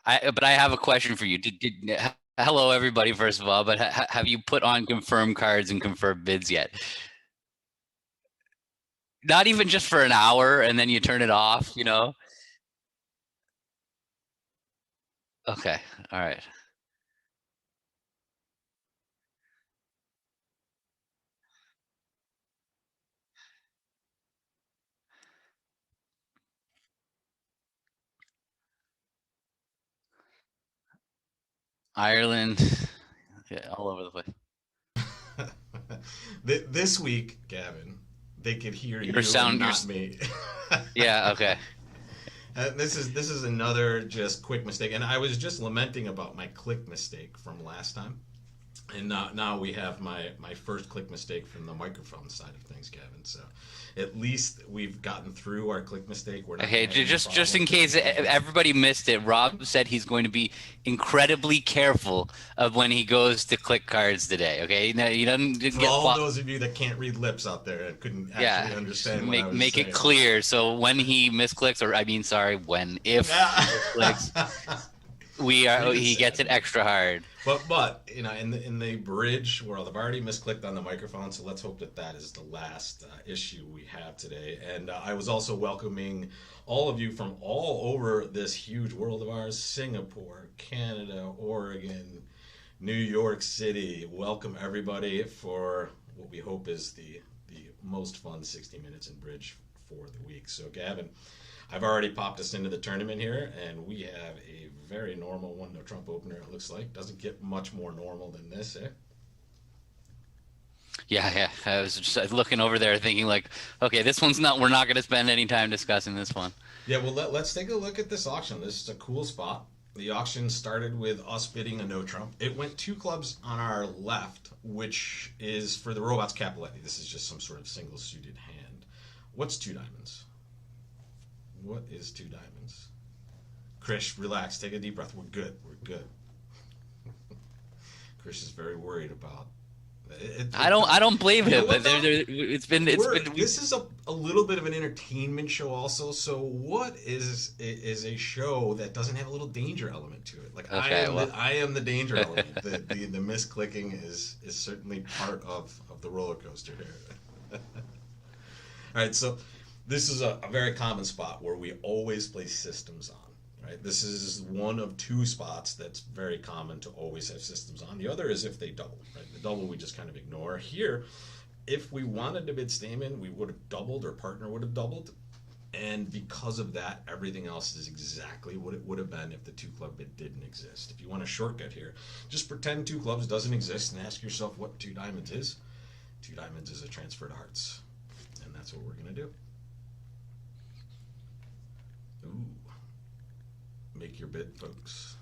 But I have a question for you. Hello, everybody, first of all, but have you put on confirmed cards and confirmed bids yet? Not even just for an hour and then you turn it off, you know? Okay. All right. Ireland, yeah, all over the place. This week, Gavin, they could hear Your you and sound, your, not me. yeah, okay. This is another just quick mistake, and I was just lamenting about my click mistake from last time, and now we have my first click mistake from the microphone side of things, Gavin. So at least we've gotten through our click mistake. We're not Okay, going to have any just in problems with case microphones. everybody missed it, Rob said he's going to be incredibly careful of when he goes to click cards today. Okay, no, he doesn't For get all of fought. those of you that can't read lips out there and couldn't Yeah, actually just understand what I was make it saying. clear. So when he misclicks, or I mean, sorry, when if he misclicks, Treat it he gets sad, it man. extra hard. But in the bridge world, I've already misclicked on the microphone, so let's hope that is the last issue we have today. And I was also welcoming all of you from all over this huge world of ours: Singapore, Canada, Oregon, New York City. Welcome everybody for what we hope is the most fun 60 minutes in bridge for the week. So Gavin, I've already popped us into the tournament here, and we have a very normal one no Trump opener. It looks like doesn't get much more normal than this, eh? Yeah, yeah. I was just looking over there, thinking like, okay, this one's not. We're not going to spend any time discussing this one. Yeah, well, let's take a look at this auction. This is a cool spot. The auction started with us bidding a no Trump. It went two clubs on our left, which is for the Robots Capoletti. This is just some sort of single suited hand. What's two diamonds? What is two diamonds? Krish, relax. Take a deep breath. We're good. We're good. Krish is very worried about I don't blame you know him. what though? It's We're been we this is a little bit of an entertainment show also. So what is a show that doesn't have a little danger element to it? Like okay. Well, I am the danger element. The misclicking is certainly part of the roller coaster here. All right, so this is a very common spot where we always place systems on. Right, this is one of two spots that's very common to always have systems on. The other is if they double. Right, the double we just kind of ignore. Here, if we wanted to bid Stamen, we would have doubled, or partner would have doubled, and because of that, everything else is exactly what it would have been if the two club bid didn't exist. If you want a shortcut here, just pretend two clubs doesn't exist and ask yourself what two diamonds is. Two diamonds is a transfer to hearts, and that's what we're gonna do. Ooh, make your bid, folks.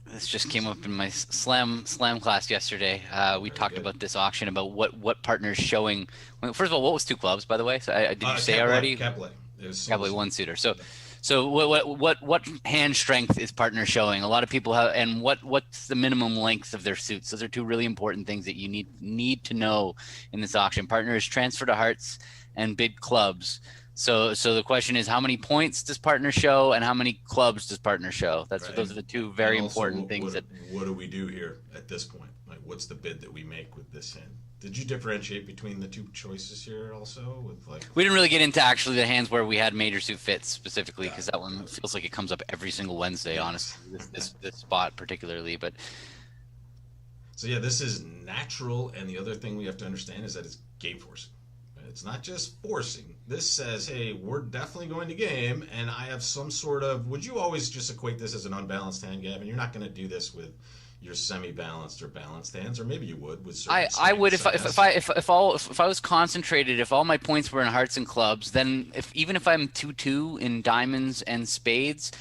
this just came up in my slam class yesterday. We Very talked good. about this auction about what partners showing. Well, first of all, what was two clubs, by the way? So did you say Capulet, already? Capulet. It was single Probably suited. one suitor. So what hand strength is partner showing? A lot of people have, and what's the minimum length of their suits? Those are two really important things that you need to know in this auction. Partners transfer to hearts and bid clubs. So the question is, how many points does partner show, and how many clubs does partner show? Right. Those are the two And very also, important things that what do we do here at this point? Like, what's the bid that we make with this hand? Did you differentiate between the two choices here also? With like, we didn't really get into actually the hands where we had major suit fits specifically, got because it, that one got it. feels like it comes up every single Wednesday. Yes. Honestly, this spot particularly, but So yeah, this is natural, and the other thing we have to understand is that it's game forcing. It's not just forcing. This says, hey, we're definitely going to game, and I have some sort of. Would you always just equate this as an unbalanced hand, Gavin? You're not going to do this with your semi-balanced or balanced hands, or maybe you would with certain I would strengths, I guess. if I was concentrated, if all my points were in hearts and clubs, then if even if I'm 2-2 in diamonds and spades,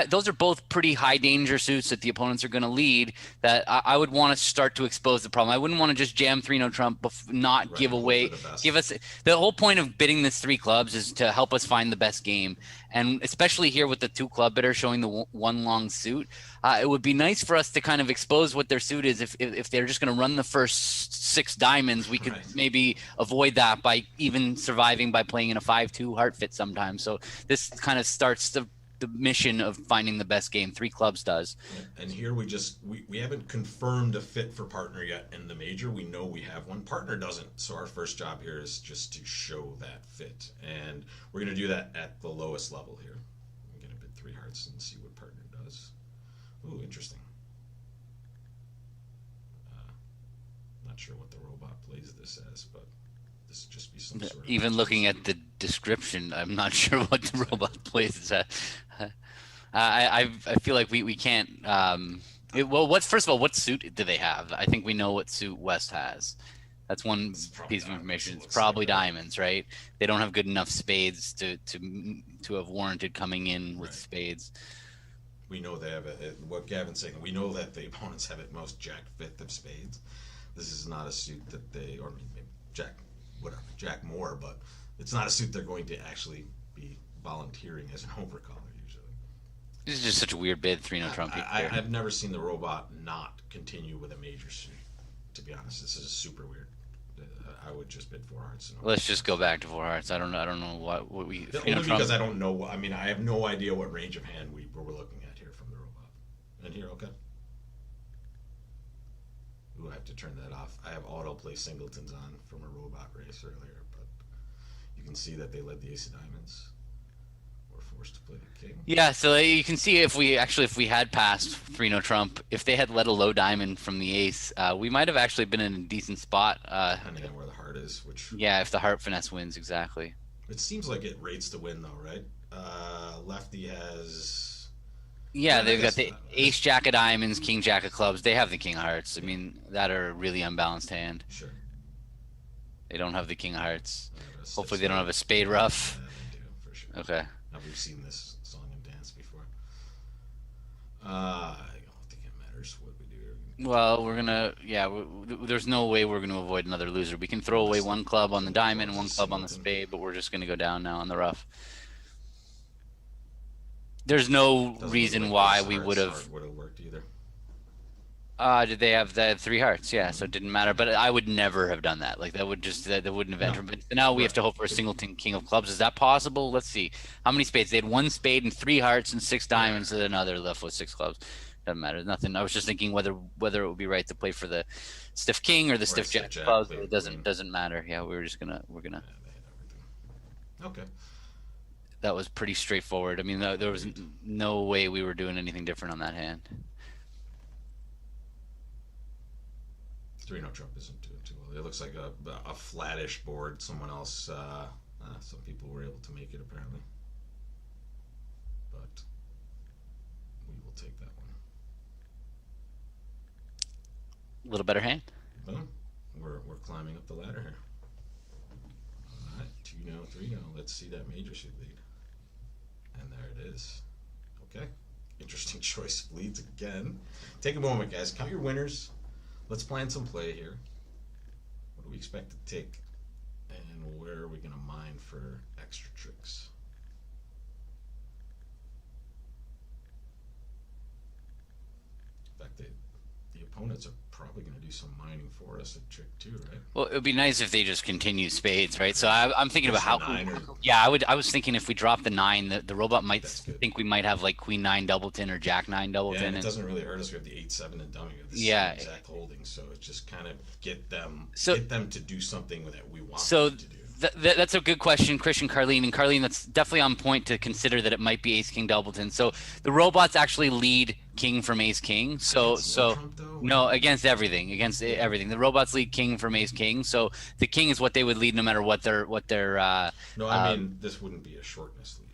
those are both pretty high danger suits that the opponents are going to lead. That I would want to start to expose the problem. I wouldn't want to just jam three no trump, not Right, give and hope for away. the best. Give us the whole point of bidding this three clubs is to help us find the best game, and especially here with the two club bidder showing the one long suit, it would be nice for us to kind of expose what their suit is. If they're just going to run the first six diamonds, we could Right. maybe avoid that by even surviving by playing in a 5-2 heart fit sometimes. So this kind of starts to the mission of finding the best game. 3 clubs does. And here we haven't confirmed a fit for partner yet in the major. We know we have one. Partner doesn't. So our first job here is just to show that fit. And we're going to do that at the lowest level here. We're going to bid 3 hearts and see what partner does. Ooh, interesting. Not sure what the robot plays this as, but this would just be some sort of... Even looking at the description, I'm not sure what the robot plays this at. I feel like we can't... first of all, what suit do they have? I think we know what suit West has. That's one piece of information. It's probably diamonds, right? They don't have good enough spades to have warranted coming in with spades. We know they have what Gavin's saying. We know that the opponents have at most Jack fifth of spades. This is not a suit that they, or maybe Jack more, but it's not a suit they're going to actually be volunteering as an overcaller usually. This is just such a weird bid, 3-0 trump. I've never seen the robot not continue with a major suit. To be honest, this is super weird. I would just bid 4 hearts. Let's just go back to 4 hearts. I don't know what we. Only because I don't know. I mean, I have no idea what range of hand we're looking at here from the robot. And here, okay. Ooh, I have to turn that off. I have autoplay singletons on from a robot race earlier, but you can see that they led the ace of diamonds. We're forced to play the king. Yeah, so you can see if we had passed 3-0 trump, if they had led a low diamond from the ace, we might have actually been in a decent spot. Depending on where the heart is, which... Yeah, if the heart finesse wins, exactly. It seems like it rates to win, though, right? Lefty has... Yeah, they've got the ace jack of diamonds, king jack of clubs. They have the king of hearts. I mean, that are a really unbalanced hand. Sure. They don't have the king of hearts. Hopefully they don't have a spade rough. Yeah, they do, for sure. Okay. Now, we've seen this song and dance before. I don't think it matters what we do here. Well, we're gonna, there's no way we're gonna avoid another loser. We can throw away 1 club on the diamond and 1 club on the spade, but we're just gonna go down now on the rough. There's no reason why we would have worked either. Did they have the 3 hearts? Yeah, so it didn't matter. But I would never have done that. Like that wouldn't have entered. But now we have to hope for a singleton king of clubs. Is that possible? Let's see. How many spades? They had 1 spade and 3 hearts and 6 diamonds, and another left with 6 clubs. Doesn't matter. Nothing. I was just thinking whether it would be right to play for the stiff king or the stiff jack clubs. It doesn't matter. Yeah, we're gonna. Yeah, they had everything. Okay. That was pretty straightforward. I mean, there was no way we were doing anything different on that hand. 3-0 trump isn't doing too well. It looks like a flattish board. Someone else, some people were able to make it apparently. But we will take that one. A little better hand. Boom. We're climbing up the ladder here. All right, 2-0, 3-0. Let's see that major suit lead. And there it is. Okay. Interesting choice of leads again. Take a moment, guys. Count your winners. Let's plan some play here. What do we expect to take? And where are we going to mine for extra tricks? In fact, the opponents are probably going to do some mining for us at trick 2, right? Well, it would be nice if they just continue spades, right? So I'm thinking about how. Yeah, I was thinking if we drop the 9, the robot might think we might have like Queen 9 doubleton or Jack 9 doubleton. Yeah, and it doesn't really hurt us. We have the 8-7 and dummy. We have the same exact holding, so it's just kind of get them to do something that we want them to do. That's a good question, Christian, Carlene. And Carlene, that's definitely on point to consider that it might be ace king doubleton. So the robots actually lead king from ace king. So no, against everything. The robots lead king from ace king. So the king is what they would lead no matter what their No, I mean this wouldn't be a shortness lead.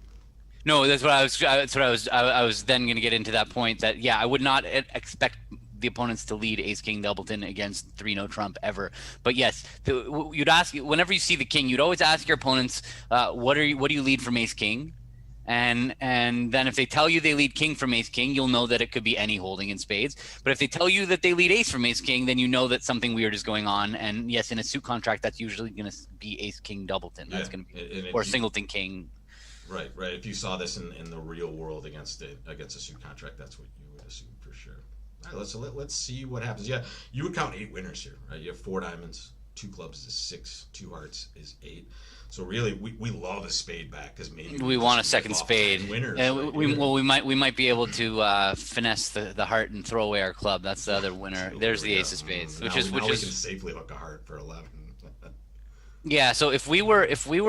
No, that's what I was then going to get into that point that I would not expect the opponents to lead ace king doubleton against 3-0 trump ever. But yes, you'd ask whenever you see the king, you'd always ask your opponents, what do you lead from ace king? And then if they tell you they lead king from ace king, you'll know that it could be any holding in spades. But if they tell you that they lead ace from ace king, then you know that something weird is going on. And yes, in a suit contract, that's usually going to be ace king doubleton. That's going to be or singleton king. Right. If you saw this in the real world against a suit contract, that's what you would assume for sure. All right, let's see what happens. Yeah, you would count 8 winners here, right? You have 4 diamonds, 2 clubs is 6, 2 hearts is 8. So really, we love a spade back because maybe We want a second spade. winners. And Right we might be able to finesse the heart and throw away our club. That's the other winner. There's the ace of spades, now we can safely hook a heart for 11. Yeah. So if we were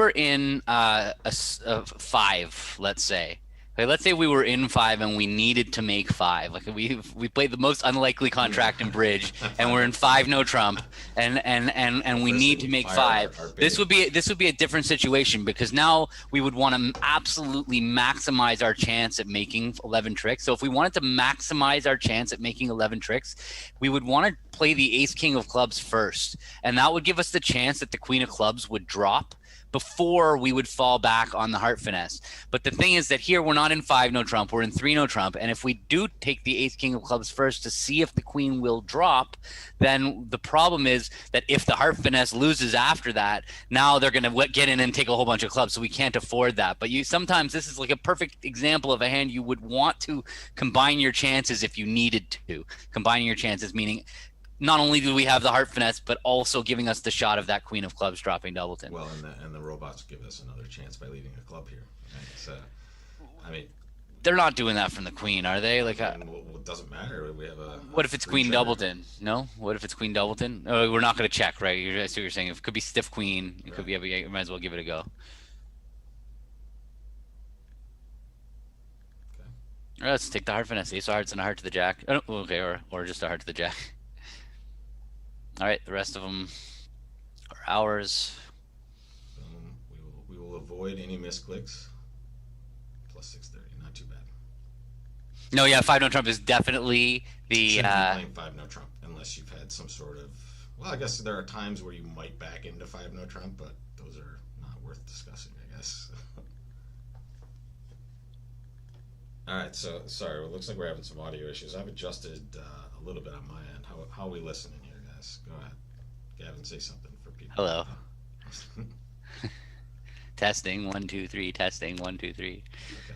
in a five, let's say. Okay, let's say we were in five and we needed to make five. Like we played the most unlikely contract in bridge, and we're in five no trump, and we need to make five. This would be a different situation, because now we would want to absolutely maximize our chance at making 11 tricks. So if we wanted to maximize our chance at making 11 tricks, we would want to play the ace king of clubs first, and that would give us the chance that the queen of clubs would drop before we would fall back on the heart finesse. But the thing is that here we're not in five no trump, we're in three no trump, and if we do take the ace king of clubs first to see if the queen will drop, then the problem is that if the heart finesse loses after that, now they're going to get in and take a whole bunch of clubs, so we can't afford that. But sometimes this is like a perfect example of a hand you would want to combine your chances if you needed to. Combining your chances meaning not only do we have the heart finesse, but also giving us the shot of that queen of clubs dropping doubleton. Well, and the robots give us another chance by leaving a club here. Right? So, I mean, they're not doing that from the queen, are they? Like, well, it doesn't matter. We have a. What if it's queen doubleton? No. What if it's queen doubleton? Oh, we're not going to check, right? I see what you're saying. It could be stiff queen. It could be. You might as well give it a go. Okay. All right, let's take the heart finesse. Ace of hearts and a heart to the jack. Oh, okay, or just a heart to the jack. All right, the rest of them are ours. We will avoid any misclicks. Plus 630, not too bad. No, yeah, five no trump is definitely the. Shouldn't be playing five no trump unless you've had some sort of. Well, I guess there are times where you might back into five no trump, but those are not worth discussing, I guess. All right, so sorry, it looks like we're having some audio issues. I've adjusted a little bit on my end. How are we listening here? Go ahead. Gavin, say something for people. Hello. Testing, 1, 2, 3, testing, 1, 2, 3. Okay.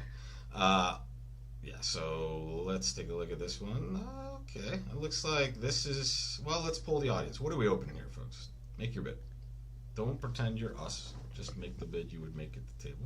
Yeah, so let's take a look at this one. Okay. It looks like this is, well, let's pull the audience. What are we opening here, folks? Make your bid. Don't pretend you're us. Just make the bid you would make at the table.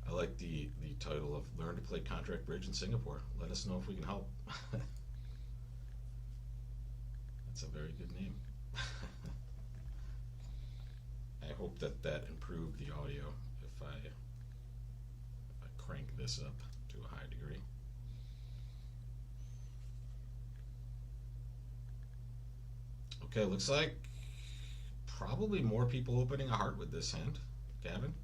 I like the title of Learn to Play Contract Bridge in Singapore. Let us know if we can help. That's a very good name. I hope that improved the audio if I crank this up to a high degree. Okay, looks like probably more people opening a heart with this hand. Gavin?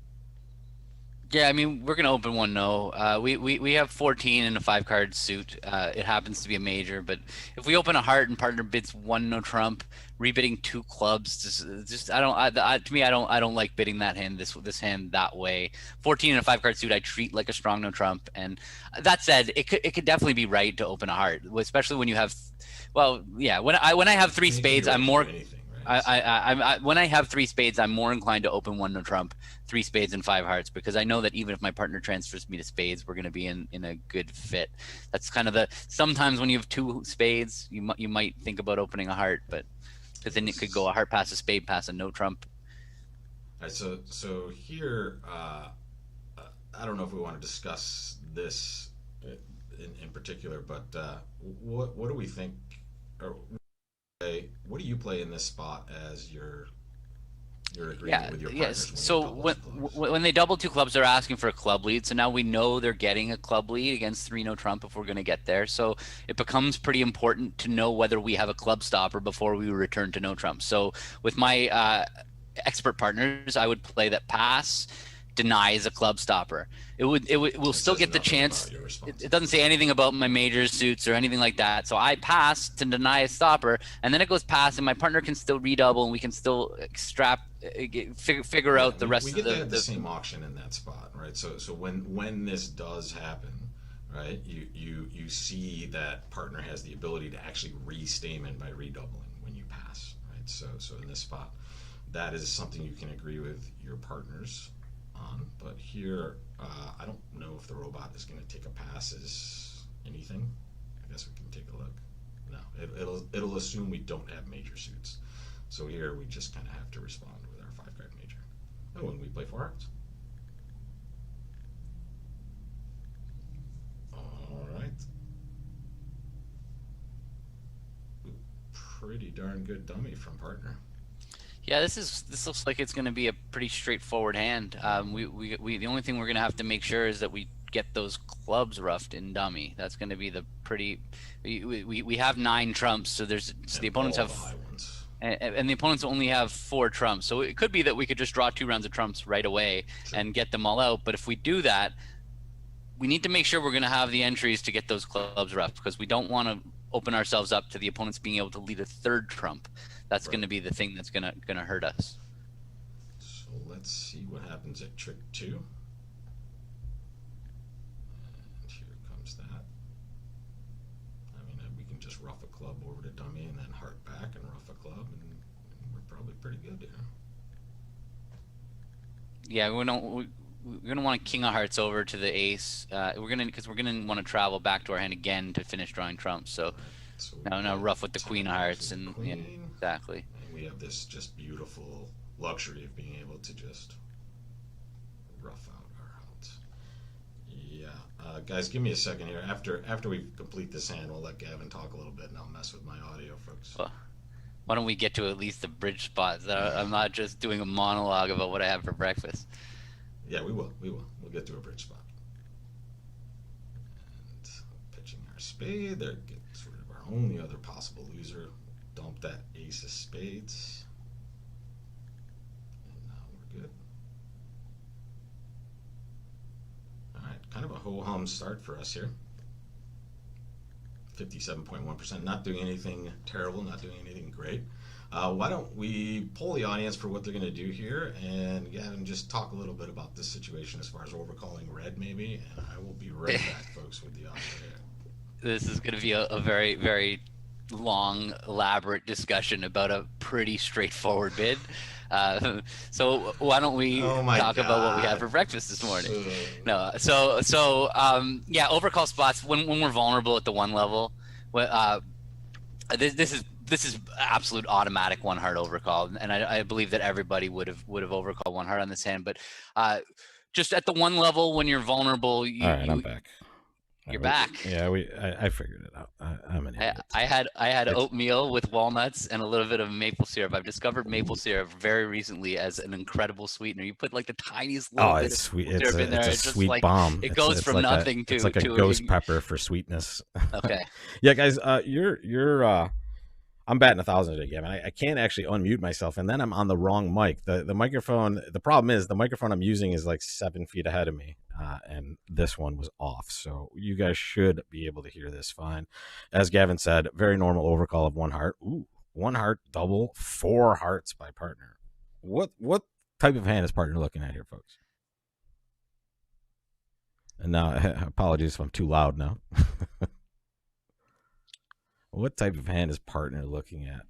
Yeah, I mean, we're going to open one no. We have 14 in a 5-card suit. It happens to be a major, but if we open a heart and partner bids one no trump, rebidding 2 clubs, just I don't like bidding that hand this hand that way. 14 in a 5-card suit I treat like a strong no trump, and that said, it could definitely be right to open a heart, especially when you have, well, yeah, when I have 3 spades, I'm more. When I have 3 spades, I'm more inclined to open one no trump, 3 spades and 5 hearts, because I know that even if my partner transfers me to spades, we're going to be in a good fit. That's kind of sometimes when you have 2 spades, you might think about opening a heart, but because then it could go a heart pass a spade pass a no trump. All right, so here, I don't know if we want to discuss this in particular, but what do we think? Or what do you play in this spot as your agreement with your partners? Yes. So when they double 2 clubs, they're asking for a club lead. So now we know they're getting a club lead against 3 no trump if we're going to get there. So it becomes pretty important to know whether we have a club stopper before we return to no trump. So with my expert partners, I would play that pass denies a club stopper. We'll still get the chance. It doesn't say anything about my major suits or anything like that. So I pass to deny a stopper, and then it goes past, and my partner can still redouble, and we can still figure out the rest of the same auction in that spot, right? So when this does happen, right, you see that partner has the ability to actually re-stamen by redoubling when you pass, right? So in this spot. that is something you can agree with your partners on. But here, I don't know if the robot is going to take a pass as anything. I guess we can take a look. No, it'll assume we don't have major suits. So here we just kind of have to respond with our 5-card major. Oh, and we play 4 hearts. All right. Pretty darn good dummy from partner. Yeah, this looks like it's going to be a pretty straightforward hand. We the only thing we're going to have to make sure is that we get those clubs roughed in dummy. That's going to be the pretty. We have 9 trumps, so the opponents have. And the opponents only have 4 trumps, so it could be that we could just draw 2 rounds of trumps right away and get them all out. But if we do that, we need to make sure we're going to have the entries to get those clubs roughed, because we don't want to open ourselves up to the opponents being able to lead a 3rd trump. That's going to be the thing that's going to hurt us. So let's see what happens at trick 2. And here comes that. I mean, we can just rough a club over to dummy and then heart back and rough a club, and we're probably pretty good here. Yeah, we're gonna want king of hearts over to the ace. Because we're gonna want to travel back to our hand again to finish drawing trumps. So now rough with the queen of hearts, and yeah, exactly. And we have this just beautiful luxury of being able to just rough out our hearts. Yeah, guys, give me a second here. After we complete this hand, we'll let Gavin talk a little bit, and I'll mess with my audio, folks. Well, why don't we get to at least the bridge spots? I'm not just doing a monologue about what I have for breakfast. Yeah, we will. We'll get to a bridge spot. And pitching our spade. There gets rid of our only other possible loser. Dump that ace of spades. And now we're good. Alright, kind of a ho-hum start for us here. 57.1%. Not doing anything terrible, not doing anything great. Why don't we poll the audience for what they're going to do here, and Gavin, just talk a little bit about this situation as far as overcalling red, maybe, and I will be right back, folks, with the audio here. This is going to be a very, very long, elaborate discussion about a pretty straightforward bid. So why don't we talk about what we had for breakfast this morning? Yeah, overcall spots when we're vulnerable at the 1 level. This is absolute automatic 1 heart overcall, and I believe that everybody would have overcalled 1 heart on this hand. But just at the 1 level, when you're vulnerable, all right, I'm back. You're back. Yeah, I figured it out. I'm an idiot. I had oatmeal with walnuts and a little bit of maple syrup. I've discovered maple syrup very recently as an incredible sweetener. You put like the tiniest little bit of sweet. Syrup in there. It's a sweet bomb. It goes from like nothing to. It's like a ghost pepper for sweetness. Okay. Yeah, guys, you're I'm batting 1,000 today, Gavin. I can't actually unmute myself, and then I'm on the wrong mic. The microphone. The problem is the microphone I'm using is like 7 feet ahead of me, and this one was off. So you guys should be able to hear this fine. As Gavin said, very normal overcall of 1 heart. Ooh, 1 heart double, 4 hearts by partner. What type of hand is partner looking at here, folks? And now, apologies if I'm too loud now. What type of hand is partner looking at?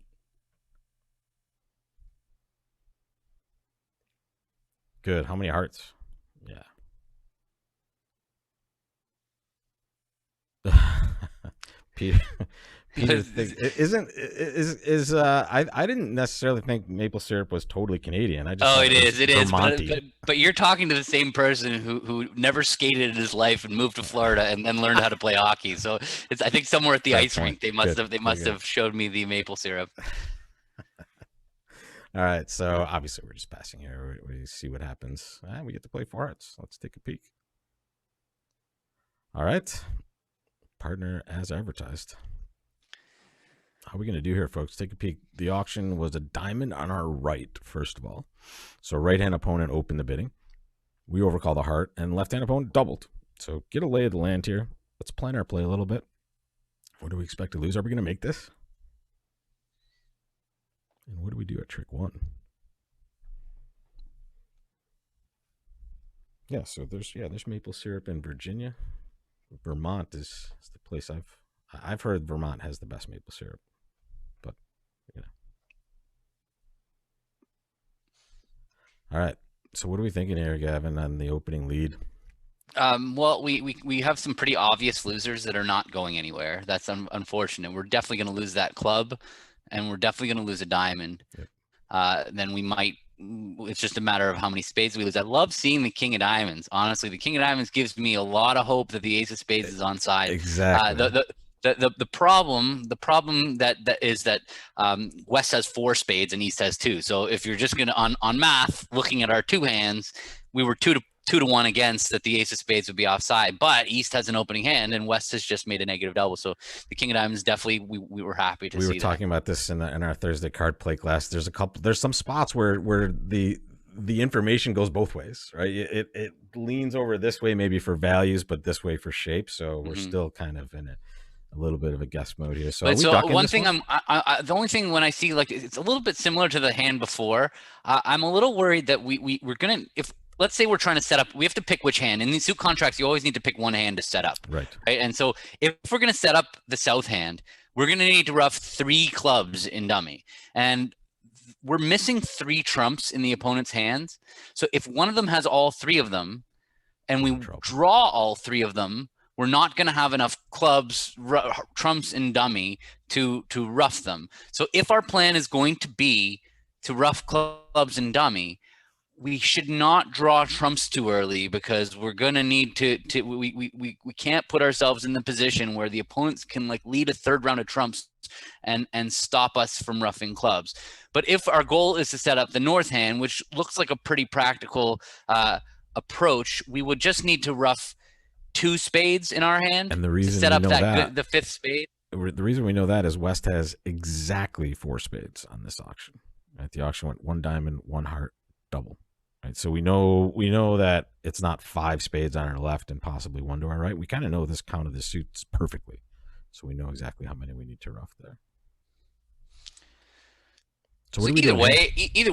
Good. How many hearts? Yeah. Peter I didn't necessarily think maple syrup was totally Canadian. I just it is. But you're talking to the same person who never skated in his life and moved to Florida and then learned how to play hockey. So it's, I think somewhere at the ice rink they must have showed me the maple syrup. All right, so obviously we're just passing here. We see what happens. We get to play 4 hearts. Let's take a peek. All right, partner as advertised. How are we going to do here, folks? Take a peek. The auction was a diamond on our right, first of all. So right-hand opponent opened the bidding. We overcall the heart, and left-hand opponent doubled. So get a lay of the land here. Let's plan our play a little bit. What do we expect to lose? Are we going to make this? And what do we do at trick 1? Yeah, so there's maple syrup in Virginia. Vermont is the place I've heard Vermont has the best maple syrup. But, you know. All right. So what are we thinking here, Gavin, on the opening lead? Well, we have some pretty obvious losers that are not going anywhere. That's unfortunate. We're definitely going to lose that club, and we're definitely going to lose a diamond. Yep. Then we might. It's just a matter of how many spades we lose. I love seeing the king of diamonds. Honestly, the king of diamonds gives me a lot of hope that the ace of spades is on side. Exactly. The problem that is that West has 4 spades and East has 2. So if you're just gonna on math, looking at our 2 hands, we were 2 to 1 against that the ace of spades would be offside, but East has an opening hand and West has just made a negative double. So the king of diamonds definitely we were happy to see. We were talking about this in our Thursday card play class. There's some spots where the information goes both ways, right? It leans over this way maybe for values, but this way for shape. So we're still kind of in a little bit of a guess mode here. So, one thing the only thing when I see like it's a little bit similar to the hand before, I'm a little worried that we're gonna, if let's say we're trying to set up, we have to pick which hand. In these suit contracts, you always need to pick one hand to set up. Right. And so if we're going to set up the south hand, we're going to need to rough 3 clubs in dummy. And we're missing 3 trumps in the opponent's hands. So if one of them has all 3 of them and we draw all 3 of them, we're not going to have enough clubs, trumps in dummy to rough them. So if our plan is going to be to rough clubs in dummy, we should not draw trumps too early because we're going to need we can't put ourselves in the position where the opponents can like lead a 3rd round of trumps and stop us from roughing clubs. But if our goal is to set up the north hand, which looks like a pretty practical approach, we would just need to rough 2 spades in our hand and the reason to set up the 5th spade. The reason we know that is West has exactly 4 spades on this auction. Right? The auction went 1 diamond, 1 heart, double. Right, so we know that it's not 5 spades on our left and possibly 1 to our right. We kind of know this count of the suits perfectly, so we know exactly how many we need to rough there. So either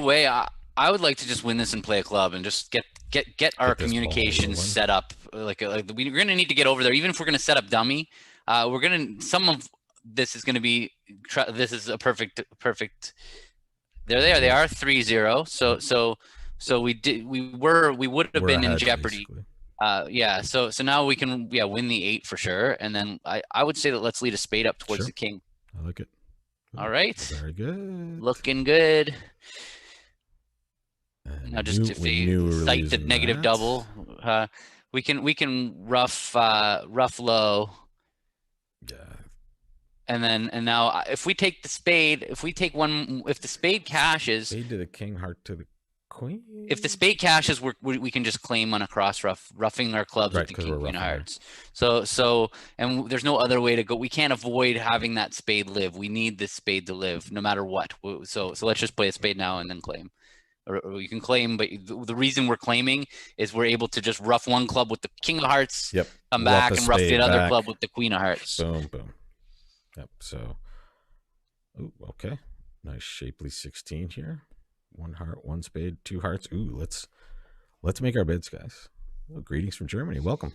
way, I would like to just win this and play a club and just get our communications set up. Like we're going to need to get over there, even if we're going to set up dummy. Some of this is going to be. This is a perfect. There they are 3-0. So we would have been in jeopardy. Yeah. So now we can win the 8 for sure. And then I would say that let's lead a spade up towards the king. I like it. All right. Very good. Looking good. And now just if they cite the negative double, we can rough low. Yeah. And now if we take the spade, if the spade cashes, spade to the king, heart to the queen. If the spade cashes, we can just claim on a cross roughing our clubs with the king, queen of hearts. So and there's no other way to go. We can't avoid having that spade live. We need this spade to live no matter what. So let's just play a spade now and then claim. Or you can claim, but the reason we're claiming is we're able to just rough 1 club with the king of hearts, come back and rough the other club with the queen of hearts. Boom. Yep. So, okay, nice shapely 16 here. 1 heart, 1 spade, 2 hearts. Ooh, let's make our bids, guys. Oh, greetings from Germany. Welcome,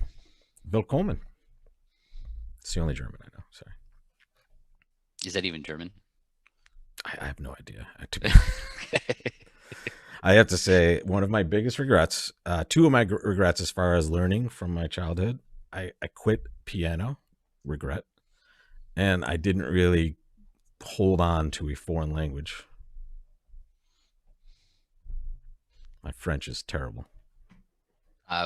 Willkommen. It's the only German I know. Sorry. Is that even German? I have no idea. I have to say, one of my biggest regrets, 2 of my regrets as far as learning from my childhood, I quit piano, regret, and I didn't really hold on to a foreign language. My French is terrible.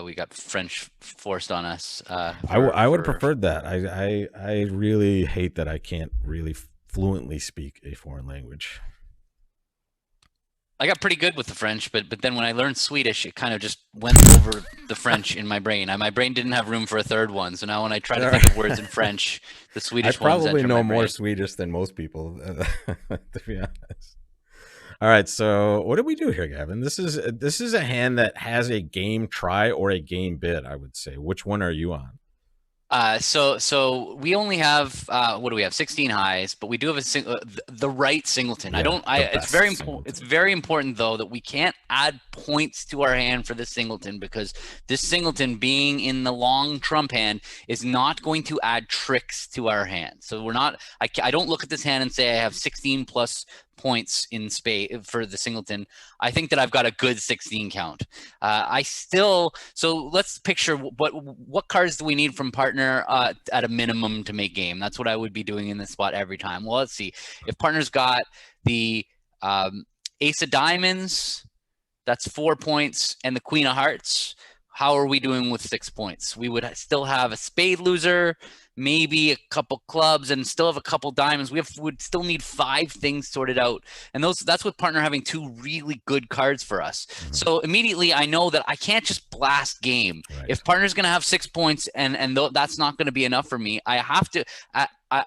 We got French forced on us. I would have preferred that. I really hate that I can't really fluently speak a foreign language. I got pretty good with the French, but then when I learned Swedish, it kind of just went over the French in my brain. My brain didn't have room for a 3rd one, so now when I try to think of words in French, the Swedish ones enter my brain. I probably know more Swedish than most people, to be honest. All right, so what do we do here, Gavin? This is a hand that has a game try or a game bid, I would say. Which one are you on? So we only have what do we have? 16 highs, but we do have the right singleton. Yeah, it's very important. It's very important though that we can't add points to our hand for this singleton, because this singleton being in the long trump hand is not going to add tricks to our hand. So we're not. I don't look at this hand and say I have 16 plus points in spade for the singleton, I think that I've got a good 16 count. So let's picture what cards do we need from partner at a minimum to make game. That's what I would be doing in this spot every time. Well, let's see. If partner's got the ace of diamonds, that's 4 points, and the queen of hearts, how are we doing with 6 points? We would still have a spade loser, maybe a couple clubs, and still have a couple diamonds. Would still need 5 things sorted out. And that's with partner having 2 really good cards for us. Mm-hmm. So immediately I know that I can't just blast game. Right. If partner's going to have 6 points and that's not going to be enough for me, I have to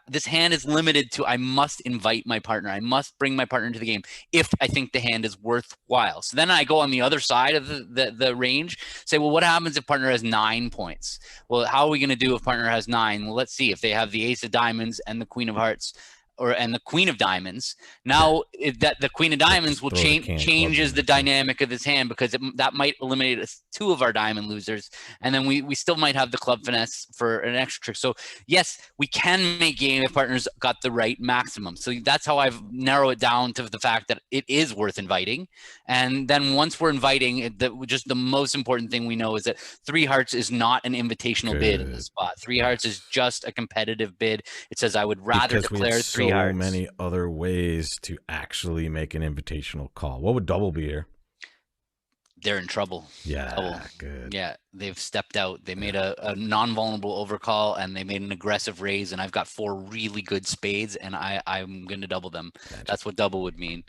this hand is limited to I must invite my partner. I must bring my partner into the game if I think the hand is worthwhile. So then I go on the other side of the range, say, well, what happens if partner has 9 points? Well, how are we going to do if partner has 9? Well, let's see. If they have the ace of diamonds and the queen of hearts, and the queen of diamonds, now the queen of diamonds will changes the dynamic of this hand, because that might eliminate 2 of our diamond losers, and then we still might have the club finesse for an extra trick. So yes, we can make game if partner's got the right maximum. So that's how I've narrowed it down to the fact that it is worth inviting. And then once we're inviting, just the most important thing we know is that 3 hearts is not an invitational bid in this spot. 3 hearts is just a competitive bid. It says I would rather declare 3 hearts. Many other ways to actually make an invitational call. What would double be here? They're in trouble. Yeah, double. Good. Yeah, they've stepped out. They made a non-vulnerable overcall, and they made an aggressive raise, and I've got 4 really good spades, and I'm going to double them. Gotcha. That's what double would mean.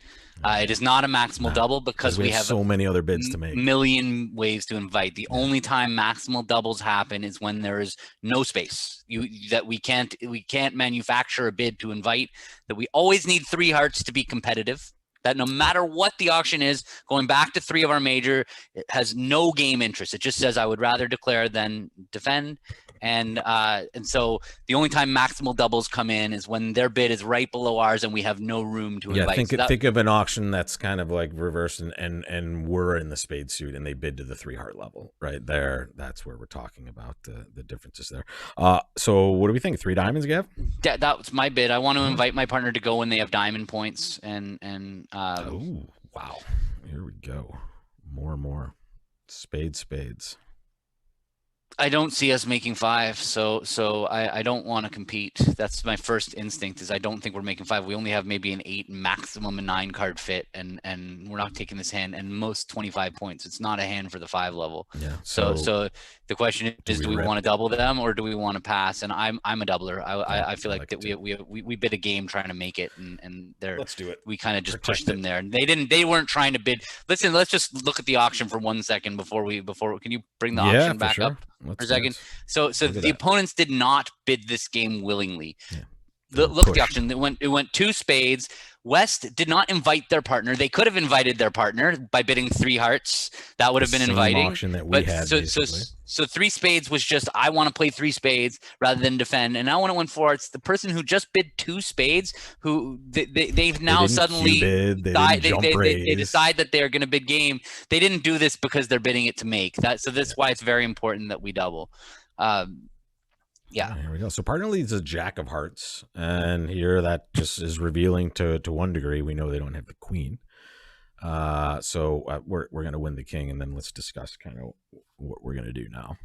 It is not a maximal double because we have so many other bids to make. Million ways to invite. The only time maximal doubles happen is when there is no space. We can't manufacture a bid to invite. That we always need 3 hearts to be competitive. That no matter what the auction is, going back to 3 of our major, it has no game interest. It just says I would rather declare than defend. And so the only time maximal doubles come in is when their bid is right below ours and we have no room to invite. Think of an auction that's kind of like reverse and we're in the spade suit and they bid to the 3 heart level right there. That's where we're talking about the differences there. So what do we think? 3 diamonds, Gav? That's my bid. I want to invite my partner to go when they have diamond points and oh wow, here we go. More and more spades. I don't see us making 5, so I don't want to compete. That's my first instinct, is I don't think we're making 5. We only have maybe an 8, maximum a 9 card fit, and we're not taking this hand, and most 25 points. It's not a hand for the 5 level. Yeah. So the question is, do we want to double them or do we want to pass? And I'm a doubler. I feel like that we bid a game trying to make it, and let's do it. We kind of just pushed them there, and they weren't trying to bid. Listen, let's just look at the auction for 1 second before can you bring the auction back up for a second? So the opponents did not bid this game willingly. Yeah. Look at the auction. It went 2 spades. West did not invite their partner. They could have invited their partner by bidding 3 hearts. That would have been inviting. Auction that we had, so 3 spades was just, I want to play 3 spades rather than defend. And now when it went 4 hearts, the person who just bid 2 spades, who they've now suddenly they decide that they're going to bid game. They didn't do this because they're bidding it to make that. So that's why it's very important that we double. Yeah. Here we go. So partner leads a jack of hearts, and here that just is revealing to one degree. We know they don't have the queen. So we're going to win the king, and then let's discuss kind of what we're going to do now.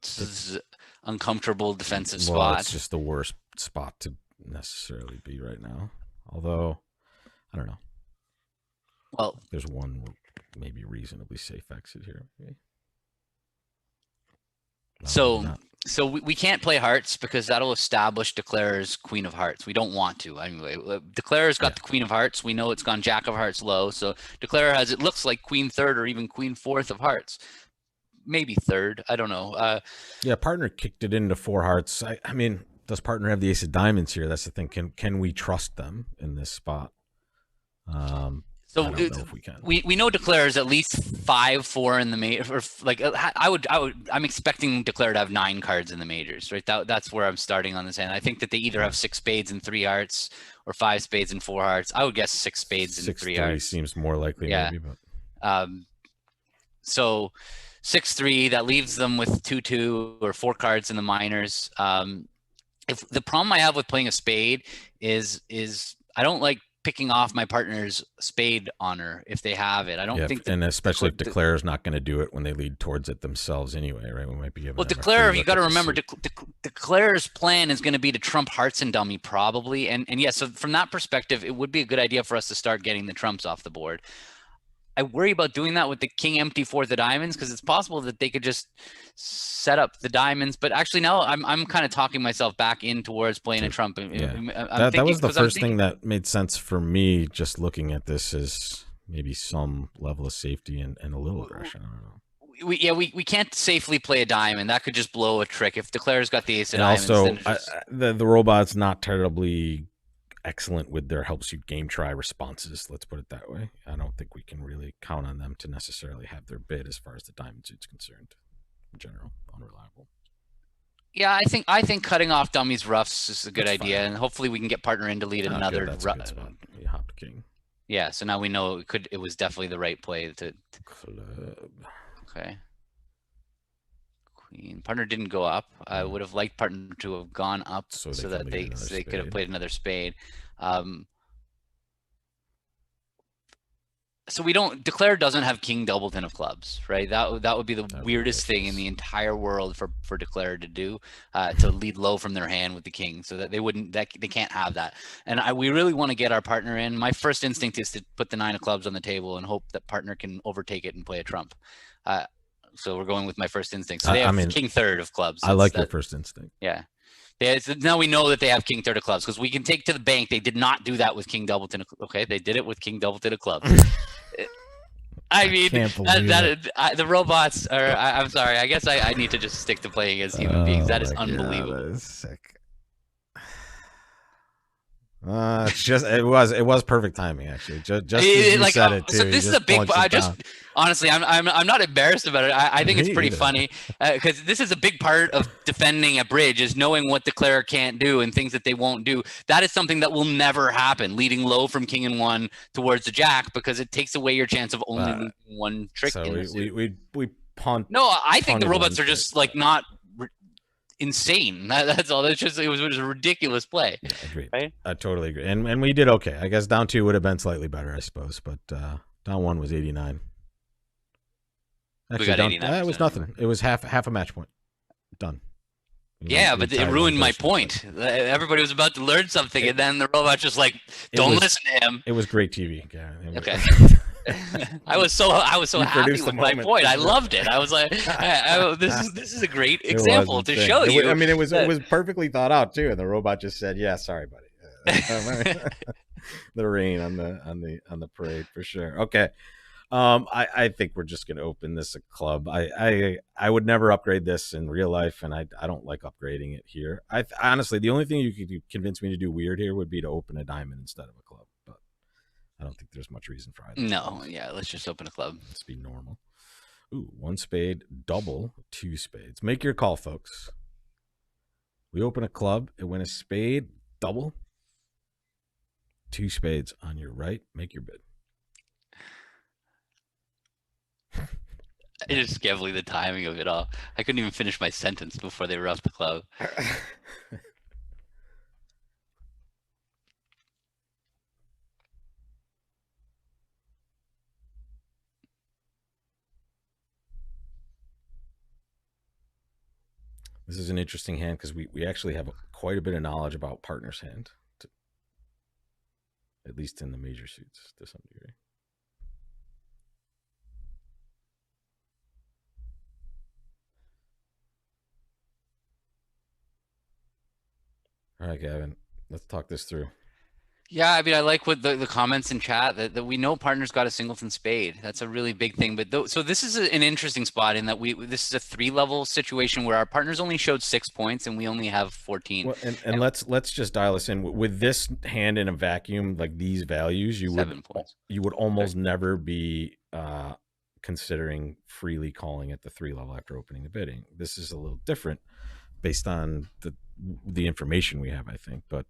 This is uncomfortable defensive spot. It's just the worst spot to necessarily be right now. Although, I don't know. Well, there's one maybe reasonably safe exit here. Okay. So we can't play hearts because that'll establish Declarer's queen of hearts. We don't want to anyway. Declarer's got the queen of hearts. We know it's gone jack of hearts low. So Declarer has, it looks like queen 3rd or even queen 4th of hearts. Maybe 3rd. I don't know. Yeah, partner kicked it into 4 hearts. I mean, does partner have the ace of diamonds here? That's the thing. Can we trust them in this spot? So I don't know if we can. We know Declare is at least 5-4 in the major, or like I'm expecting Declare to have 9 cards in the majors, right? That's where I'm starting on this hand. I think that they either have 6 spades and 3 hearts, or 5 spades and 4 hearts. I would guess 6 spades and 3 hearts. Seems more likely, yeah. Maybe, but so 6-3, that leaves them with 2-2 or 4 cards in the minors. If the problem I have with playing a spade is I don't like picking off my partner's spade honor if they have it. I don't think, and especially if declare is not going to do it when they lead towards it themselves anyway, right? We might be giving. Well, declare, you got to remember, declare's plan is going to be to trump hearts and dummy probably, and yeah. So from that perspective, it would be a good idea for us to start getting the trumps off the board. I worry about doing that with the king empty fourth of diamonds because it's possible that they could just set up the diamonds. But actually, now I'm kind of talking myself back in towards playing a trump. Yeah. That was the first thing that made sense for me. Just looking at this as maybe some level of safety and a little aggression. I don't know. We can't safely play a diamond. That could just blow a trick. If declare's got the ace of diamonds, also the robot's not terribly excellent with their help suit game try responses. Let's put it that way. I don't think we can really count on them to necessarily have their bid as far as the diamond suit's concerned. In general, unreliable. Yeah, I think cutting off dummies roughs is a good idea, and hopefully we can get partner in to lead another. That's a good spot. You hopped king. Yeah, so now we know it was definitely the right play to. Club. Okay. Queen partner didn't go up. I would have liked partner to have gone up so that they could have played another spade. So we don't declare doesn't have king doubleton of clubs, right? That would be the weirdest thing in the entire world for declare to do, to lead low from their hand with the king, so that they can't have that. And we really want to get our partner in. My first instinct is to put the 9 of clubs on the table and hope that partner can overtake it and play a trump. So we're going with my first instinct. So they have king third of clubs. I like your first instinct. Yeah. Now we know that they have king third of clubs because we can take to the bank. They did not do that with king doubleton. Okay, they did it with king doubleton of clubs. I mean, the robots are. I'm sorry. I guess I need to just stick to playing as human beings. That is unbelievable. That is sick. It was perfect timing actually. Just as you said it too. So this is a big. Honestly, I'm not embarrassed about it. I think it's pretty funny because this is a big part of defending a bridge is knowing what declare can't do and things that they won't do. That is something that will never happen. Leading low from king and 1 towards the jack because it takes away your chance of only losing one trick. So we punt. No, I think the robots are just like not insane. That's all. That's just it was a ridiculous play. Yeah, agreed. Right? I totally agree. And we did okay. I guess down 2 would have been slightly better, I suppose. But down 1 was 89. Actually, we got 89. It was nothing. It was half a match point. Done. Yeah, but it ruined my point. Everybody was about to learn something, and then the robot just like, don't listen to him. It was great TV. Gavin. Okay. I was so happy with my point. I loved it. I was like, this is a great example to show you. I mean, it was perfectly thought out too, and the robot just said, "Yeah, sorry, buddy." The rain on the parade for sure. Okay. I think we're just going to open this a club. I would never upgrade this in real life, and I don't like upgrading it here. Honestly, the only thing you could convince me to do weird here would be to open a diamond instead of a club, but I don't think there's much reason for either. No, yeah, let's just open a club. Let's be normal. Ooh, 1 spade, double, 2 spades. Make your call, folks. We open a club, it went a spade, double, 2 spades on your right. Make your bid. I just can't believe the timing of it all. I couldn't even finish my sentence before they roughed the club. This is an interesting hand because we actually have quite a bit of knowledge about partner's hand, at least in the major suits to some degree. All right, Gavin, let's talk this through. Yeah, I mean, I like what the comments in chat that we know partner's got a singleton spade. That's a really big thing. But so this is an interesting spot in that this is a 3-level situation where our partners only showed 6 points and we only have 14. Well, and let's just dial this in with this hand in a vacuum, like these values, you would almost never be considering freely calling at the 3 level after opening the bidding. This is a little different based on the information we have, I think. But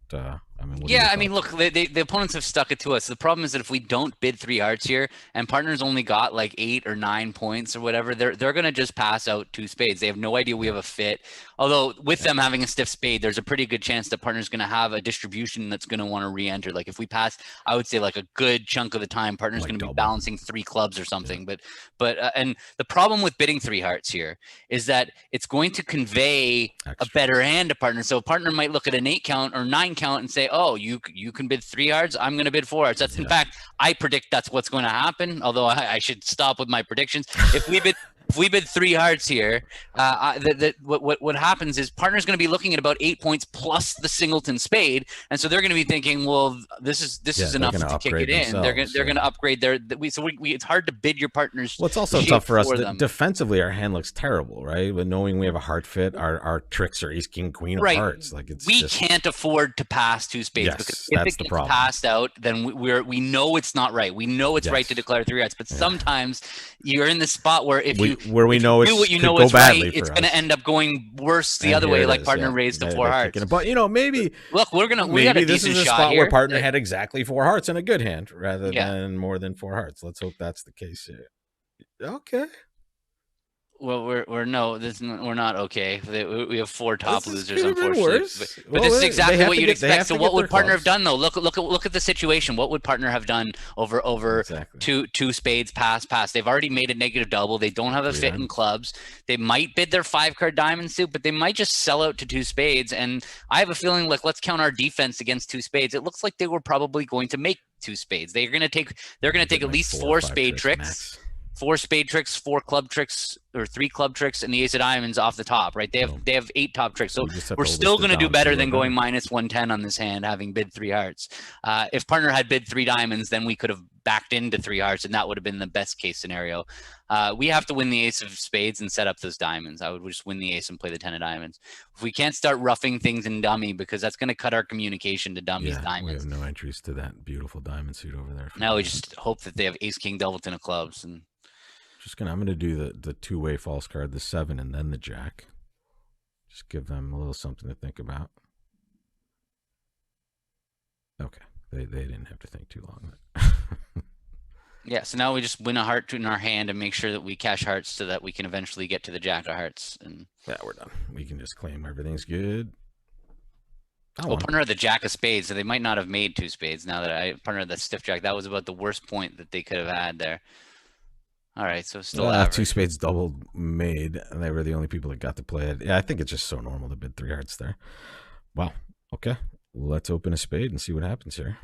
I mean, yeah, I mean, look, the opponents have stuck it to us. The problem is that if we don't bid 3 hearts here, and partners only got like 8 or 9 points or whatever, they're gonna just pass out 2 spades. They have no idea we have a fit. Although with them having a stiff spade, there's a pretty good chance that partner's gonna have a distribution that's gonna want to re-enter. Like if we pass, I would say like a good chunk of the time, partner's Like gonna double. be balancing 3 clubs or something. But and the problem with bidding 3 hearts here is that it's going to convey a better hand to partner. So a partner might look at an 8 count or 9 count and say, oh, you can bid 3 hearts, I'm going to bid 4 hearts. That's in fact, I predict that's what's going to happen. Although I should stop with my predictions. If we bid 3 hearts here, what happens is partner's going to be looking at about 8 points plus the singleton spade, and so they're going to be thinking, well, this is enough to kick it in. They're going to upgrade their. It's hard to bid your partners. Well, it's also tough for us. Defensively, our hand looks terrible, right? But knowing we have a heart fit, our tricks are ace, king, queen of hearts. Like we can't afford to pass 2 spades because if it gets passed out, then we know it's not right. We know it's right to declare 3 hearts, but sometimes you're in the spot where if you know it's what you know is right, it's going to end up going worse the other way, like partner raised to 4 hearts. But maybe look, we got a this decent is a shot spot here where partner had exactly 4 hearts and a good hand rather than more than 4 hearts. Let's hope that's the case here. Okay. Well, we're not okay. We have 4 top losers, unfortunately. But this is exactly what you'd expect. So what would partner have done though? Look at the situation. What would partner have done over two spades pass? They've already made a negative double. They don't have a fit in clubs. They might bid their 5-card diamond suit, but they might just sell out to 2 spades. And I have a feeling like let's count our defense against 2 spades. It looks like they were probably going to make 2 spades. They're going to take at least 4 spade tricks. 4 spade tricks, 4 club tricks, or 3 club tricks, and the ace of diamonds off the top, right? They have 8 top tricks. So we're still going to do better than going minus 110 on this hand, having bid 3 hearts. If partner had bid 3 diamonds, then we could have backed into 3 hearts, and that would have been the best case scenario. We have to win the ace of spades and set up those diamonds. I would just win the ace and play the 10 of diamonds. If we can't start roughing things in dummy, because that's going to cut our communication to dummies diamonds. We have no entries to that beautiful diamond suit over there. Now we just hope that they have ace, king, devil, 10 of clubs, and I'm gonna do the 2-way false card, the 7 and then the jack. Just give them a little something to think about. Okay, they didn't have to think too long. Yeah, so now we just win a heart in our hand and make sure that we cash hearts so that we can eventually get to the jack of hearts. And yeah, we're done. We can just claim everything's good. Partner had the jack of spades, so they might not have made 2 spades. Now that I partner the stiff jack, that was about the worst point that they could have had there. All right, so still 2 spades double made, and they were the only people that got to play it. Yeah, I think it's just so normal to bid 3 hearts there. Wow. Okay, let's open a spade and see what happens here.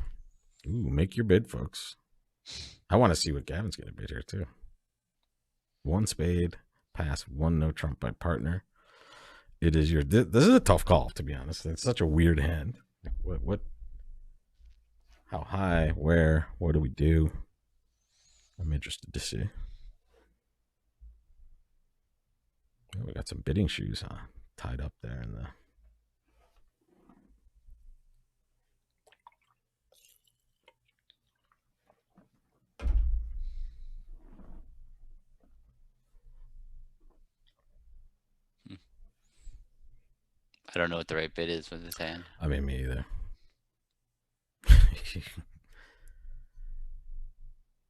Ooh, make your bid, folks. I want to see what Gavin's going to bid here too. 1 spade, pass, 1 no trump by partner. It is this is a tough call, to be honest. It's such a weird hand. What? How high? Where? What do we do? I'm interested to see. We got some bidding shoes, tied up there in the. I don't know what the right bid is with this hand. I mean, me either.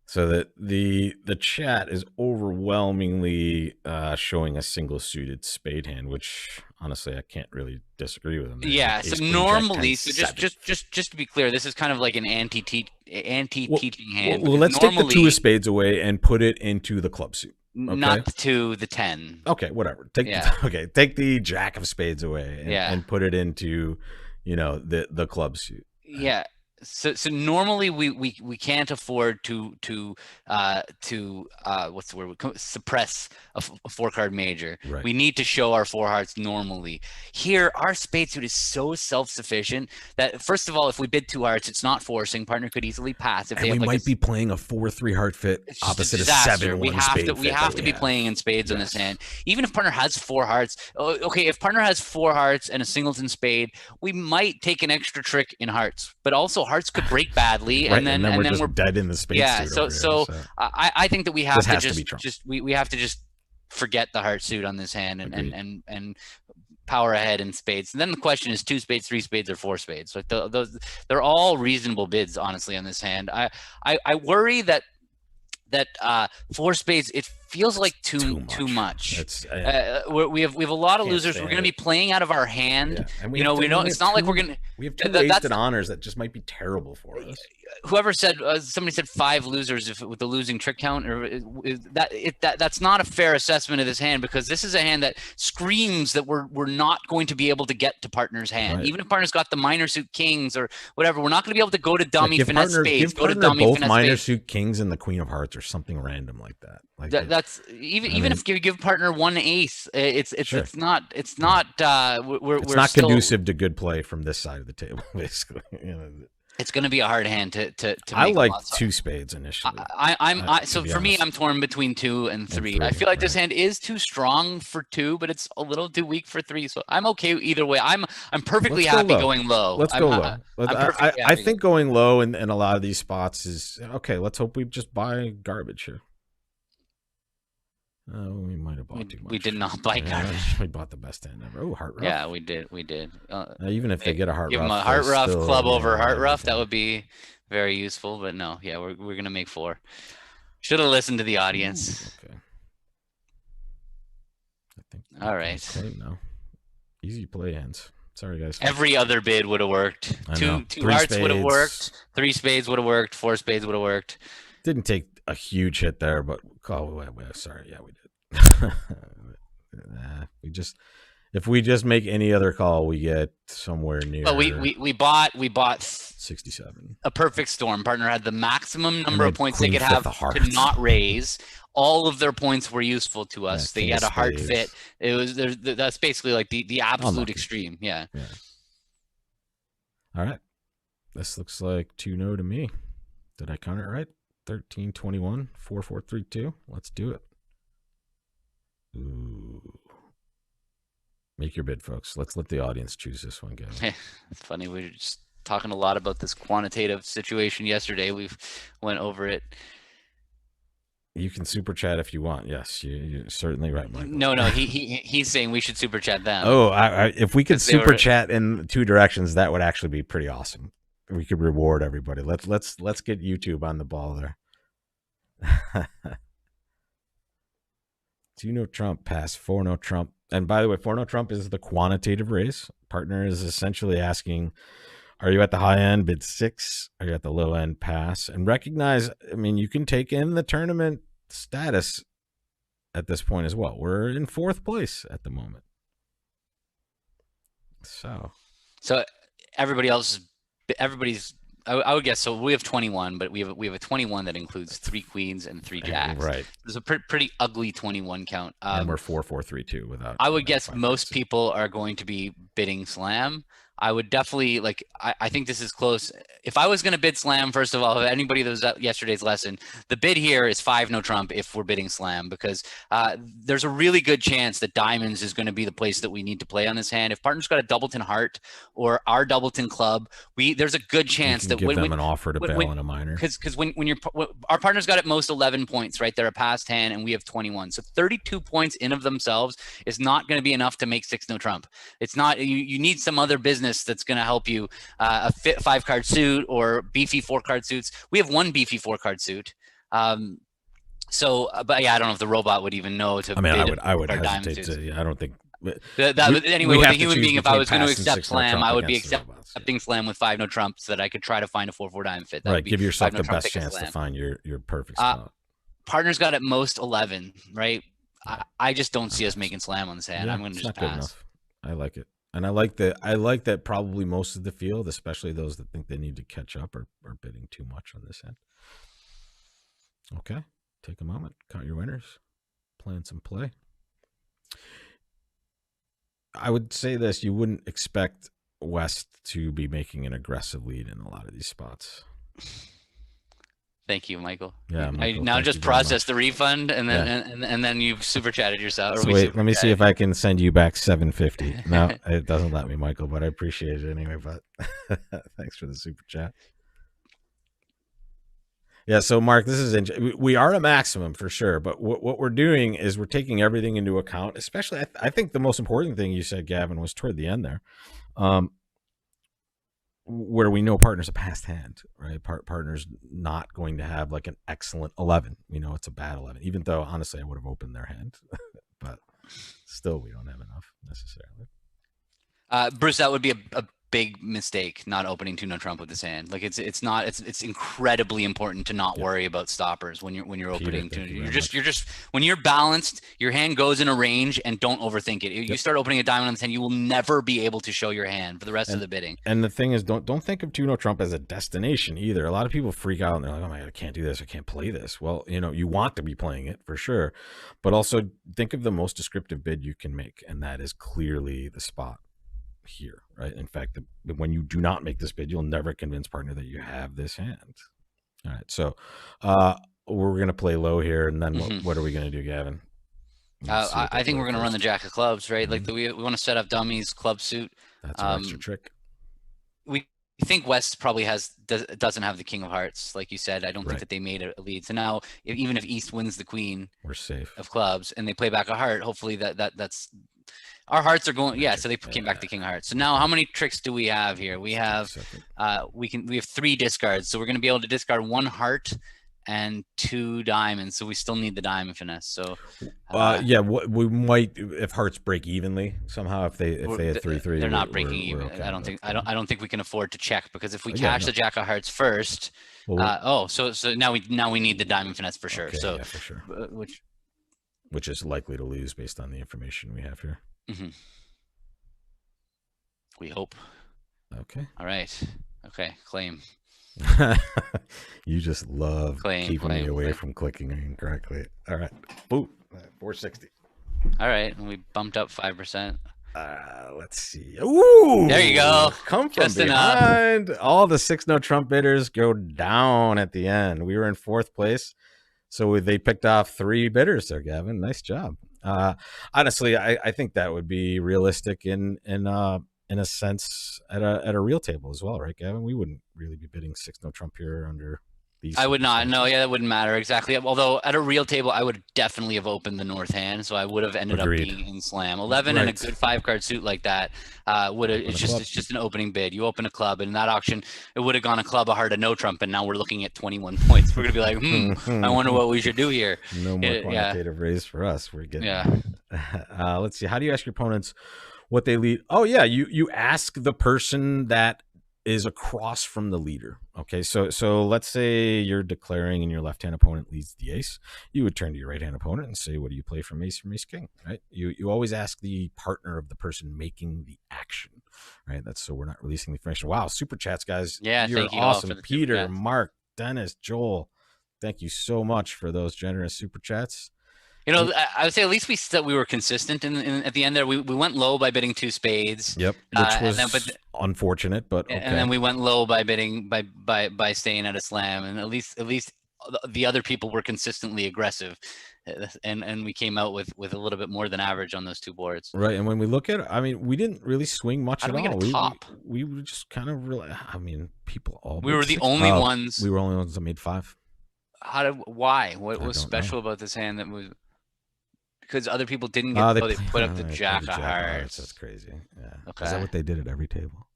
So that the chat is overwhelmingly showing a single suited spade hand, which honestly I can't really disagree with them. Yeah. So normally, so just to be clear, this is kind of like an anti-teaching hand. Well, let's take the 2 of spades away and put it into the club suit. Okay? Not to the 10. Okay, whatever. Take the jack of spades away and put it into, the club suit. Yeah. So normally we can't afford to what's the word, suppress a 4-card major. Right. We need to show our 4 hearts normally. Here, our spade suit is so self-sufficient that first of all, if we bid 2 hearts, it's not forcing. Partner could easily pass. If and we might be playing a 4-3 heart fit opposite a 7-1 we have to be playing in spades on this hand. Even if partner has 4 hearts, okay, if partner has 4 hearts and a singleton spade, we might take an extra trick in hearts, but also hearts could break badly, right, and then we're dead in the space. Yeah, so I think that we have to we have to just forget the heart suit on this hand and power ahead in spades. And then the question is 2 spades, 3 spades, or 4 spades. Like those, they're all reasonable bids, honestly, on this hand. I worry that 4 spades, it feels like too much. It's we have a lot of losers. We're going to be playing out of our hand. Yeah. And we don't. It's not like we're going to. We have 2 wasted honors that just might be terrible for us. Whoever said somebody said 5 losers with the losing trick count, or that's not a fair assessment of this hand, because this is a hand that screams that we're not going to be able to get to partner's hand. Right. Even if partner's got the minor suit kings or whatever, we're not going to be able to go to dummy finesse spades. Go to dummy both finesse minor spades. Suit kings and the queen of hearts or something random like that. Like that's even if you give partner 1 ace, it's not conducive to good play from this side of the table. Basically, it's going to be a hard hand to I make like 2 spades initially. So for me, I'm torn between 2 and 3. I feel like this hand is too strong for 2, but it's a little too weak for 3. So I'm okay either way. I'm perfectly happy going low. Let's go low. I think going low in a lot of these spots is okay. Let's hope we just buy garbage here. We might have bought too much. We did not buy garbage. We bought the best hand ever. Oh, heart rough. Yeah, we did. Even if they get a heart rough, give them a heart rough club over heart rough. That would be very useful. But no, yeah, we're gonna make 4. Should have listened to the audience. Okay. I think. All right. No. Easy play hands. Sorry, guys. Every other bid would have worked. Two hearts would have worked. 3 spades would have worked. 4 spades would have worked. Didn't take a huge hit there, but sorry, yeah, we did. If we just make any other call, we get somewhere near. But we bought 67. A perfect storm. Partner had the maximum number of points they could have to not raise. All of their points were useful to us. They had a heart fit. That's basically like the absolute extreme. Yeah. All right. This looks like 2-0 to me. Did I count it right? 13, 21, 4, 4, 3, 2. Let's do it. Ooh. Make your bid, folks. Let's let the audience choose this one, Gavin. It's funny. We were just talking a lot about this quantitative situation yesterday. We've went over it. You can super chat if you want. Yes, you're certainly right, Michael. No, he's saying we should super chat them. Oh, if we could super chat in 2 directions, that would actually be pretty awesome. We could reward everybody. Let's get YouTube on the ball there. 2-0 Trump pass, 4-0 Trump. And by the way, 4-0 Trump is the quantitative raise. Partner is essentially asking, are you at the high end, bid 6? Are you at the low end, pass? And recognize, I mean, you can take in the tournament status at this point as well. We're in 4th place at the moment. So everybody's, I would guess, so we have 21, but we have a 21 that includes 3 queens and 3 jacks. Right. There's a pretty ugly 21 count. And we're 4, 4, 3, 2 without. I would guess most people are going to be bidding slam. I would definitely I think this is close. If I was going to bid slam, first of all, if anybody that was at yesterday's lesson, the bid here is 5-no trump if we're bidding slam, because there's a really good chance that diamonds is going to be the place that we need to play on this hand. If partner's got a doubleton heart or our doubleton club, there's a good chance that give them an offer to bail in a minor. Because when our partner's got at most 11 points, right? They're a past hand and we have 21. So 32 points in of themselves is not going to be enough to make 6-no trump. It's not. You need some other business that's going to help you, a fit 5-card suit or beefy 4-card suits. We have 1 beefy 4-card suit. But yeah, I don't know if the robot would even know to. I mean, I would hesitate to. I don't think. Anyway, with a human being, if I was going to accept slam, I would be accepting slam with 5-no trump so that I could try to find a 4-4 diamond fit. Right, give yourself the best chance to find your perfect spot. Partner's got at most 11, right? I just don't see us making slam on this hand. I'm going to just pass. Good enough. I like it. And I like that probably most of the field, especially those that think they need to catch up, are bidding too much on this end. Okay, take a moment, count your winners, plan some play. I would say this: you wouldn't expect West to be making an aggressive lead in a lot of these spots. Thank you, Michael. Yeah, Michael, I now just processed the refund, and then and then you've super chatted yourself. So wait, let me see if I can send you back $7.50. No, it doesn't let me, Michael, but I appreciate it anyway. But thanks for the super chat. Yeah, so Mark, this is we are a maximum for sure, but what we're doing is we're taking everything into account. Especially, I think the most important thing you said, Gavin, was toward the end there, where we know partner's a past hand, right? Partner's not going to have like an excellent 11. We know it's a bad 11, even though honestly I would have opened their hand, but still we don't have enough necessarily. Bruce, that would be a big mistake not opening 2-no trump with his hand. Like it's incredibly important to not worry about stoppers when you're opening. You're just when you're balanced, your hand goes in a range, and don't overthink it. You start opening a diamond on this hand, you will never be able to show your hand for the rest of the bidding. And the thing is, don't think of 2-no trump as a destination either. A lot of people freak out and they're like, oh my God, I can't do this, I can't play this. Well, you want to be playing it for sure, but also think of the most descriptive bid you can make, and that is clearly the spot here, right? In fact, when you do not make this bid, you'll never convince partner that you have this hand. All right, so we're gonna play low here, and then what are we gonna do, Gavin? I think we're gonna run the jack of clubs, right? Like we want to set up dummies, club suit. That's an extra trick. We think West probably doesn't have the king of hearts, like you said. I don't think that they made a lead. So now, even if East wins the queen, we're safe of clubs, and they play back a heart. Hopefully that's. Our hearts are going, so they came back to king of hearts. So now how many tricks do we have here? We have we have 3 discards. So we're going to be able to discard 1 heart and 2 diamonds. So we still need the diamond finesse. So we might, if hearts break evenly somehow, if they had 3-3, they're not breaking even. Okay. I don't think we can afford to check, because if we cash the jack of hearts first, so now we need the diamond finesse for sure. So for sure. Which is likely to lose based on the information we have here. We hope. Okay. All right. Okay. Claim. You just love keeping me away from clicking incorrectly. All right. Boom. 460. All right. And we bumped up 5%. Let's see. Ooh. There you go. Come from behind. All the 6-no trump bidders go down at the end. We were in 4th place. So they picked off 3 bidders there, Gavin. Nice job. Honestly, I think that would be realistic in a sense at a real table as well, right, Gavin? We wouldn't really be bidding 6-no trump here under these. I would not. No, that wouldn't matter exactly. Although at a real table, I would definitely have opened the north hand, so I would have ended up being in slam. 11 and a good 5-card suit like that it's just an opening bid. You open a club, and in that auction, it would have gone a club, a heart, a no trump, and now we're looking at 21 points. We're gonna be like, I wonder what we should do here. No more quantitative raise for us. We're getting let's see. How do you ask your opponents what they lead? Oh yeah, you ask the person that is across from the leader. Okay, so let's say you're declaring and your left-hand opponent leads the ace. You would turn to your right-hand opponent and say, what do you play from ace king, right? You always ask the partner of the person making the action, right? That's so we're not releasing the information. Wow, super chats, guys. Yeah, you're awesome. Peter, Mark, Dennis, Joel, thank you so much for those generous super chats. I would say at least we were consistent at the end there. We went low by bidding 2 spades. Yep, which was unfortunate, but okay. And then we went low by bidding by staying at a slam, and at least the other people were consistently aggressive, and we came out with a little bit more than average on those 2 boards. Right, and when we look at it, I mean, we didn't really swing much at all. Get a top? We were just kind of really. I mean, people all. We were the only ones. We were only ones that made 5. Why? What was special about this hand that was? Because other people didn't get. They put up the jack of hearts. That's crazy. Yeah. Okay. Is that what they did at every table?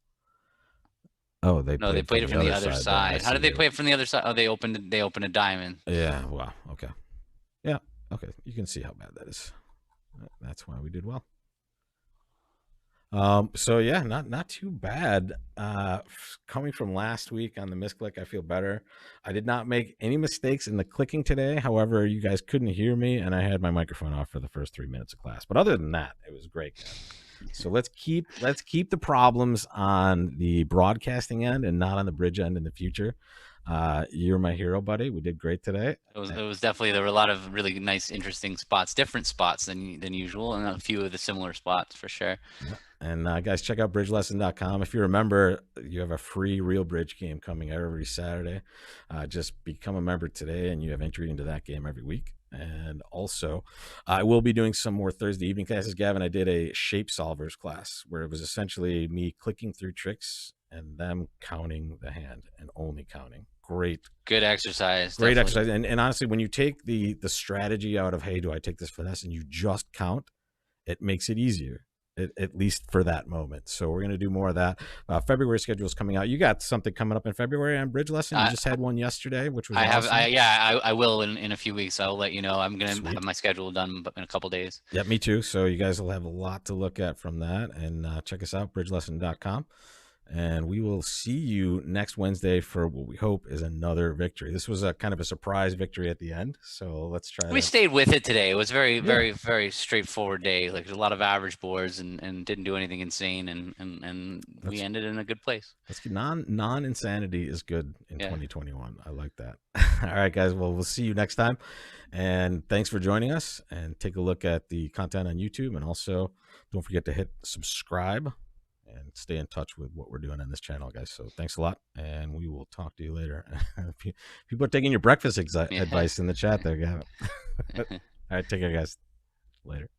Oh, they played it from the other side. How did they play it from the other side? Oh, they opened a diamond. Yeah. Wow. Okay. Yeah. Okay. You can see how bad that is. That's why we did well. So yeah, not too bad. Coming from last week on the misclick, I feel better. I did not make any mistakes in the clicking today. However, you guys couldn't hear me, and I had my microphone off for the first 3 minutes of class. But other than that, it was great, guys. So let's keep the problems on the broadcasting end and not on the bridge end in the future. You're my hero, buddy. We did great today. It was definitely, there were a lot of really nice, interesting spots, different spots than usual, and a few of the similar spots for sure. Yeah. And guys, check out bridgelesson.com. If you remember, you have a free real bridge game coming every Saturday. Just become a member today, and you have entry into that game every week. And also, I will be doing some more Thursday evening classes. Gavin, I did a shape solvers class where it was essentially me clicking through tricks and them counting the hand and only counting great exercise. Great Definitely. exercise. And honestly, when you take the strategy out of, hey, do I take this for this, and you just count, it makes it easier, at least for that moment. So we're going to do more of that. February schedule is coming out. You got something coming up in February on bridge lesson? You just had one yesterday, which was awesome. I will in a few weeks. I'll let you know. I'm going to have my schedule done in a couple days. Yeah, me too. So you guys will have a lot to look at from that. And check us out, bridgelesson.com. And we will see you next Wednesday for what we hope is another victory. This was a kind of a surprise victory at the end. So let's try. We stayed with it today. It was very straightforward day. Like a lot of average boards and didn't do anything insane. And we ended in a good place. Let's get non-insanity is good in 2021. I like that. All right, guys. Well, we'll see you next time. And thanks for joining us. And take a look at the content on YouTube. And also don't forget to hit subscribe. And stay in touch with what we're doing on this channel, guys. So thanks a lot, and we will talk to you later. People are taking your breakfast advice in the chat there, Gavin. All right, take care, guys. Later.